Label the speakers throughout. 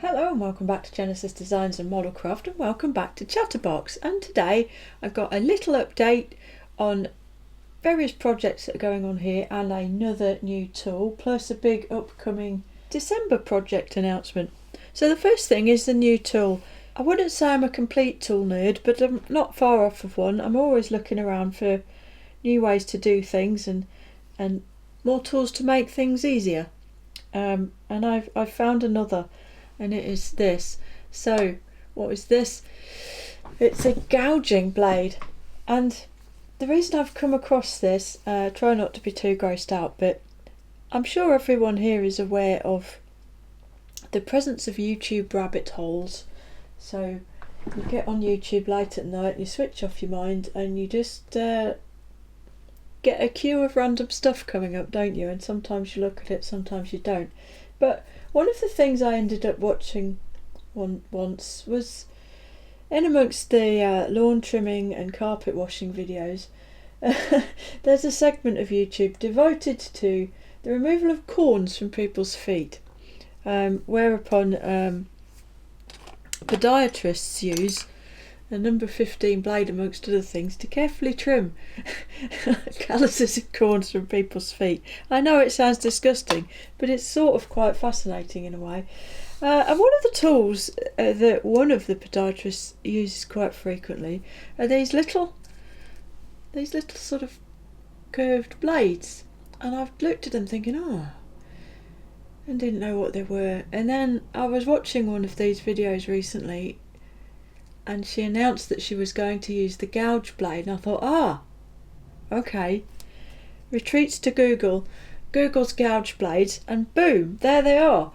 Speaker 1: Hello and welcome back to Genesis Designs and Modelcraft, and welcome back to Chatterbox. And today I've got a little update on various projects that are going on here and another new tool, plus a big upcoming December project announcement. So the first thing is the new tool. I wouldn't say I'm a complete tool nerd, but I'm not far off of one. I'm always looking around for new ways to do things and more tools to make things easier. And I've found another. And it is this. So what is this? It's a gouging blade, and the reason I've come across this, try not to be too grossed out, but I'm sure everyone here is aware of the presence of YouTube rabbit holes. So you get on YouTube late at night, you switch off your mind and you just get a queue of random stuff coming up, don't you? And sometimes you look at it, sometimes you don't. But one of the things I ended up watching once was, in amongst the lawn trimming and carpet washing videos, there's a segment of YouTube devoted to the removal of corns from people's feet, whereupon podiatrists use a number 15 blade amongst other things to carefully trim calluses and corns from people's feet. I know it sounds disgusting, but it's sort of quite fascinating in a way. And one of the tools that one of the podiatrists uses quite frequently are these little sort of curved blades. And I've looked at them thinking, and didn't know what they were. And then I was watching one of these videos recently, and she announced that she was going to use the gouge blade, and I thought, okay. Retreats to Google's gouge blades, and boom, there they are.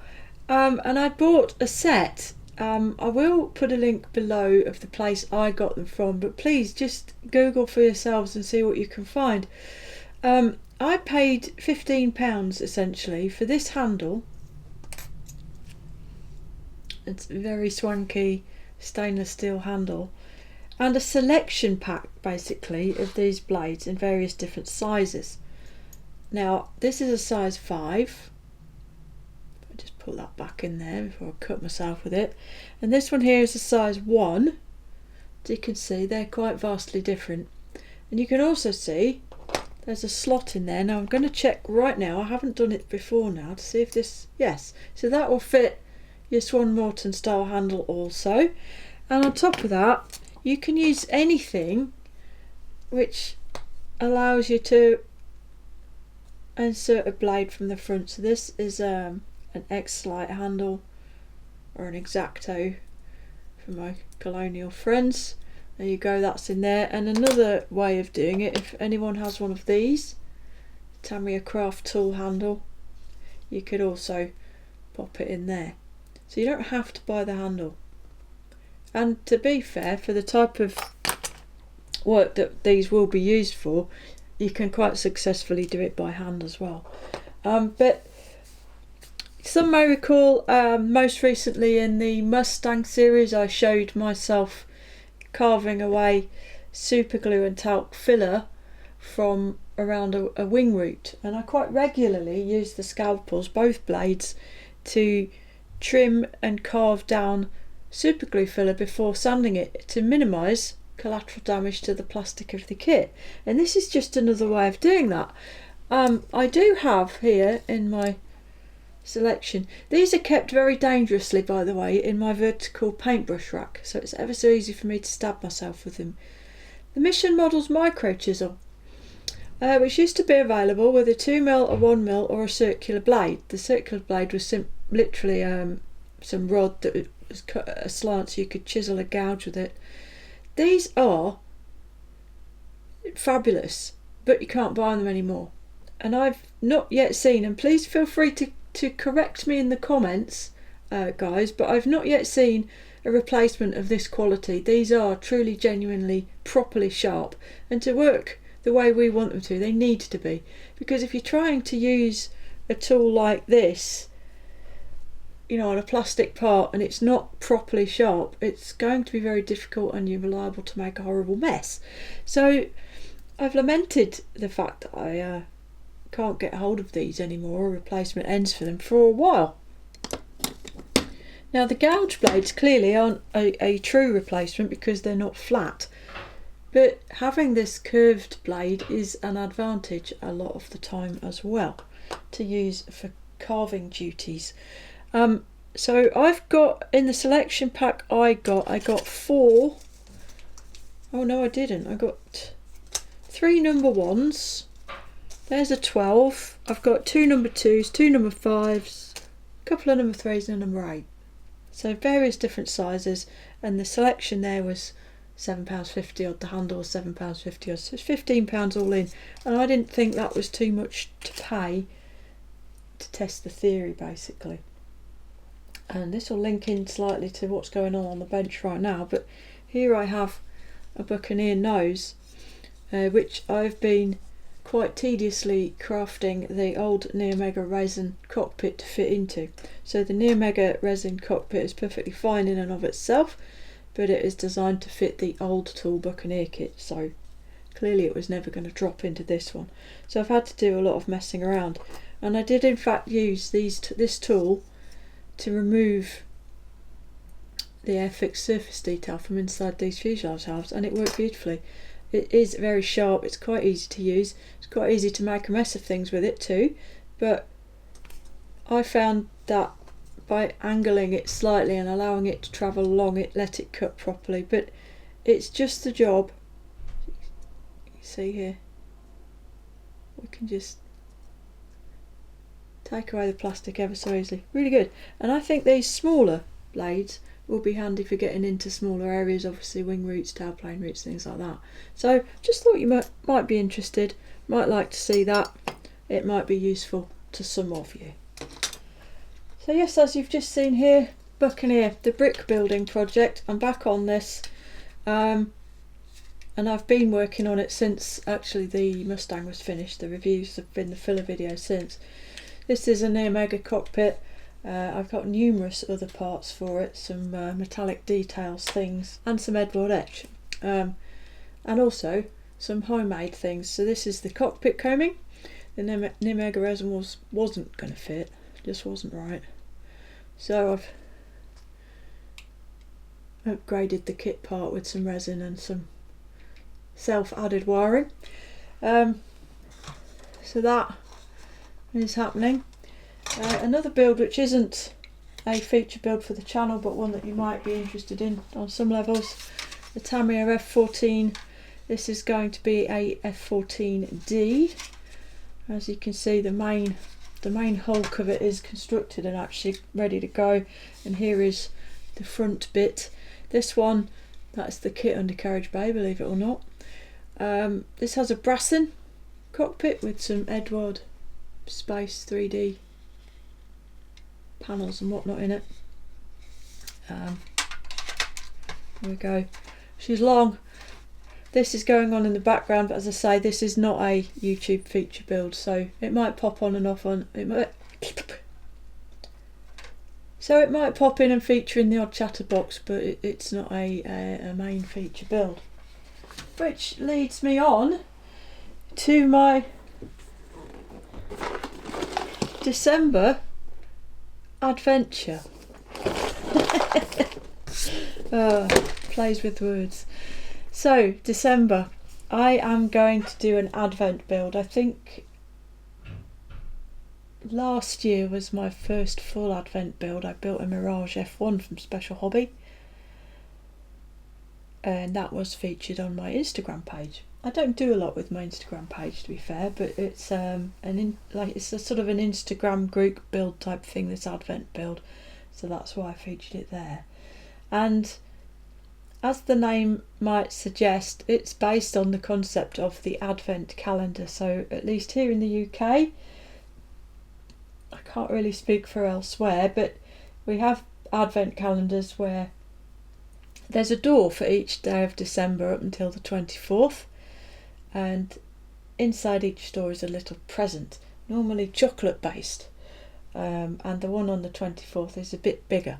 Speaker 1: And I bought a set. I will put a link below of the place I got them from, but please just Google for yourselves and see what you can find. I paid £15 essentially for this handle. It's very swanky stainless steel handle, and a selection pack basically of these blades in various different sizes. Now this is a size 5. I'll just put that back in there before I cut myself with it, and this one here is a size 1. As you can see, they're quite vastly different, and you can also see there's a slot in there. Now I'm going to check right now, I haven't done it before now, to see if this, yes, so that will fit your Swan Morton style handle also. And on top of that, you can use anything which allows you to insert a blade from the front. So this is an X-Lite handle, or an X-Acto for my colonial friends. There you go, that's in there. And another way of doing it, if anyone has one of these Tamiya Craft tool handle, you could also pop it in there. So you don't have to buy the handle. And to be fair, for the type of work that these will be used for, you can quite successfully do it by hand as well. But some may recall, most recently in the Mustang series, I showed myself carving away super glue and talc filler from around a wing root, and I quite regularly use the scalpels, both blades, to trim and carve down superglue filler before sanding it to minimise collateral damage to the plastic of the kit. And this is just another way of doing that. I do have here in my selection, these are kept very dangerously, by the way, in my vertical paintbrush rack, so it's ever so easy for me to stab myself with them. The Mission Models micro chisel, which used to be available with a 2mm, a 1mm or a circular blade. The circular blade was literally some rod that was cut at a slant so you could chisel a gouge with it. These are fabulous, but you can't buy them anymore. And I've not yet seen, and please feel free to correct me in the comments, guys, but I've not yet seen a replacement of this quality. These are truly, genuinely, properly sharp, and to work the way we want them to, they need to be. Because if you're trying to use a tool like this, you know, on a plastic part, and it's not properly sharp, it's going to be very difficult and you're liable to make a horrible mess. So I've lamented the fact that I can't get hold of these anymore, or replacement ends for them, for a while. Now the gouge blades clearly aren't a true replacement because they're not flat, but having this curved blade is an advantage a lot of the time as well to use for carving duties. So I've got, in the selection pack I got 4, oh no I didn't, I got 3 number 1s, there's a 12, I've got 2 number 2s, 2 number 5s, a couple of number 3s and a number 8. So various different sizes, and the selection there was £7.50 odd, the handle was £7.50 odd, so it's £15 all in, and I didn't think that was too much to pay to test the theory basically. And this will link in slightly to what's going on the bench right now, but here I have a Buccaneer nose, which I've been quite tediously crafting the old Neomega resin cockpit to fit into. So the Neomega resin cockpit is perfectly fine in and of itself, but it is designed to fit the old tool Buccaneer kit, so clearly it was never going to drop into this one. So I've had to do a lot of messing around, and I did in fact use this tool to remove the Airfix surface detail from inside these fuselage halves, and it worked beautifully. It is very sharp, it's quite easy to use, it's quite easy to make a mess of things with it too, but I found that by angling it slightly and allowing it to travel along, it let it cut properly. But it's just the job, you see here, we can just take away the plastic ever so easily, really good. And I think these smaller blades will be handy for getting into smaller areas, obviously wing roots, tailplane roots, things like that. So just thought you might be interested, might like to see that, it might be useful to some of you. So yes, as you've just seen here, Buccaneer, the brick building project, I'm back on this, and I've been working on it since actually the Mustang was finished. The reviews have been the filler video since. This is a Neomega cockpit. I've got numerous other parts for it, some metallic details things, and some Edward etch, and also some homemade things. So this is the cockpit combing. The Neomega resin wasn't going to fit, just wasn't right. So I've upgraded the kit part with some resin and some self-added wiring. So that is happening. Another build which isn't a feature build for the channel, but one that you might be interested in on some levels, the Tamiya F14. This is going to be a F14D. As you can see, the main hulk of it is constructed and actually ready to go, and here is the front bit. This one, that's the kit undercarriage bay, believe it or not. This has a Brassin cockpit with some Edward Space 3D panels and whatnot in it. There we go. She's long. This is going on in the background, but as I say, this is not a YouTube feature build, so it might pop on and off on it. It might pop in and feature in the odd Chatterbox, but it's not a main feature build. Which leads me on to my December Advent-ure. Plays with words. So December, I am going to do an Advent build. I think last year was my first full Advent build. I built a Mirage F1 from Special Hobby, and that was featured on my Instagram page. I don't do a lot with my Instagram page, to be fair, but it's it's a sort of an Instagram group build type thing, this Advent build, so that's why I featured it there. And as the name might suggest, it's based on the concept of the Advent calendar. So at least here in the UK, I can't really speak for elsewhere, but we have Advent calendars where there's a door for each day of December up until the 24th, and inside each door is a little present, normally chocolate based, and the one on the 24th is a bit bigger.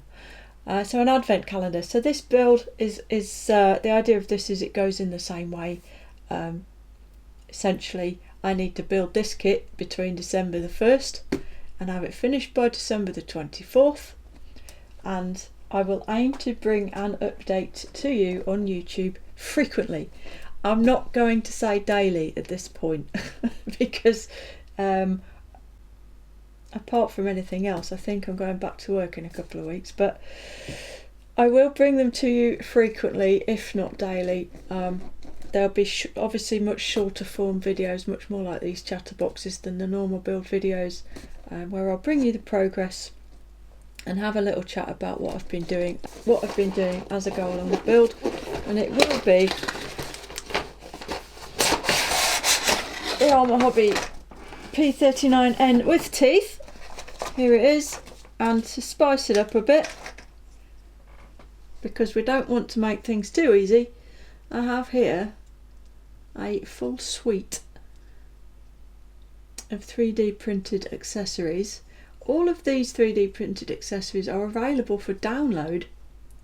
Speaker 1: So an Advent calendar. So this build is the idea of this is it goes in the same way. Essentially, I need to build this kit between December the 1st and have it finished by December the 24th. and I will aim to bring an update to you on YouTube frequently. I'm not going to say daily at this point because apart from anything else, I think I'm going back to work in a couple of weeks, but I will bring them to you frequently, if not daily. There'll be obviously much shorter form videos, much more like these chatterboxes than the normal build videos, where I'll bring you the progress and have a little chat about what I've been doing as I go along the build. And it will be the Armour Hobby P39N with teeth. Here it is, and to spice it up a bit, because we don't want to make things too easy, I have here a full suite of 3D printed accessories. All of these 3D printed accessories are available for download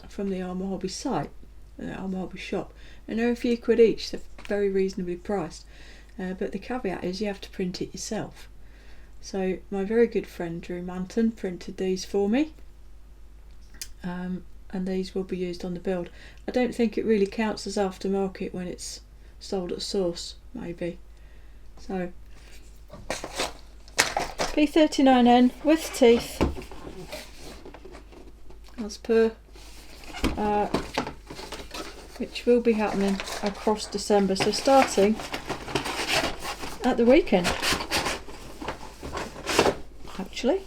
Speaker 1: from the Armour Hobby site, the Armour Hobby shop, and they're a few quid each. They're very reasonably priced, but the caveat is you have to print it yourself. So my very good friend Drew Manton printed these for me, and these will be used on the build. I don't think it really counts as aftermarket when it's sold at source, maybe. So P39N with teeth, as per, which will be happening across December, so starting at the weekend actually.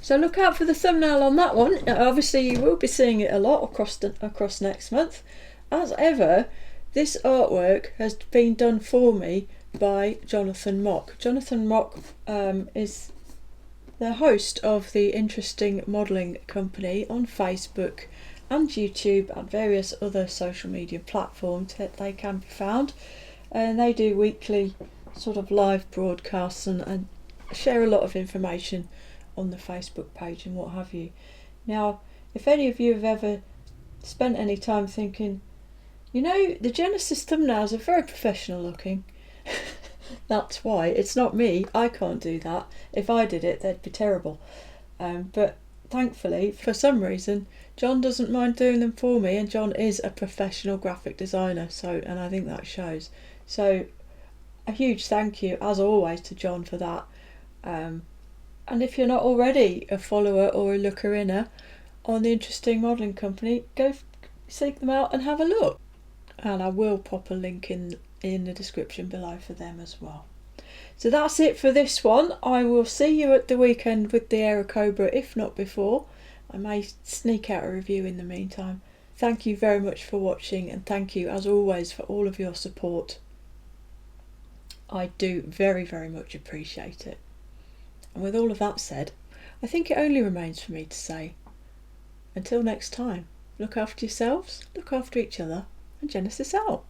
Speaker 1: So look out for the thumbnail on that one. Obviously you will be seeing it a lot across next month. As ever, this artwork has been done for me by Jonathan Mock. Jonathan Mock is the host of the Interesting Modelling Company on Facebook and YouTube and various other social media platforms that they can be found. And they do weekly sort of live broadcasts and share a lot of information on the Facebook page and what have you. Now, if any of you have ever spent any time thinking, you know, the Genesis thumbnails are very professional looking, that's why. It's not me, I can't do that. If I did it, they'd be terrible. But thankfully, for some reason, John doesn't mind doing them for me, and John is a professional graphic designer, and I think that shows. So a huge thank you, as always, to John for that. And if you're not already a follower or a looker-inner on the Interesting Modelling Company, go seek them out and have a look. And I will pop a link in the description below for them as well. So that's it for this one. I will see you at the weekend with the Aerocobra, if not before. I may sneak out a review in the meantime. Thank you very much for watching, and thank you as always for all of your support. I do very, very much appreciate it. And with all of that said, I think it only remains for me to say, until next time, look after yourselves, look after each other, and Genesis out.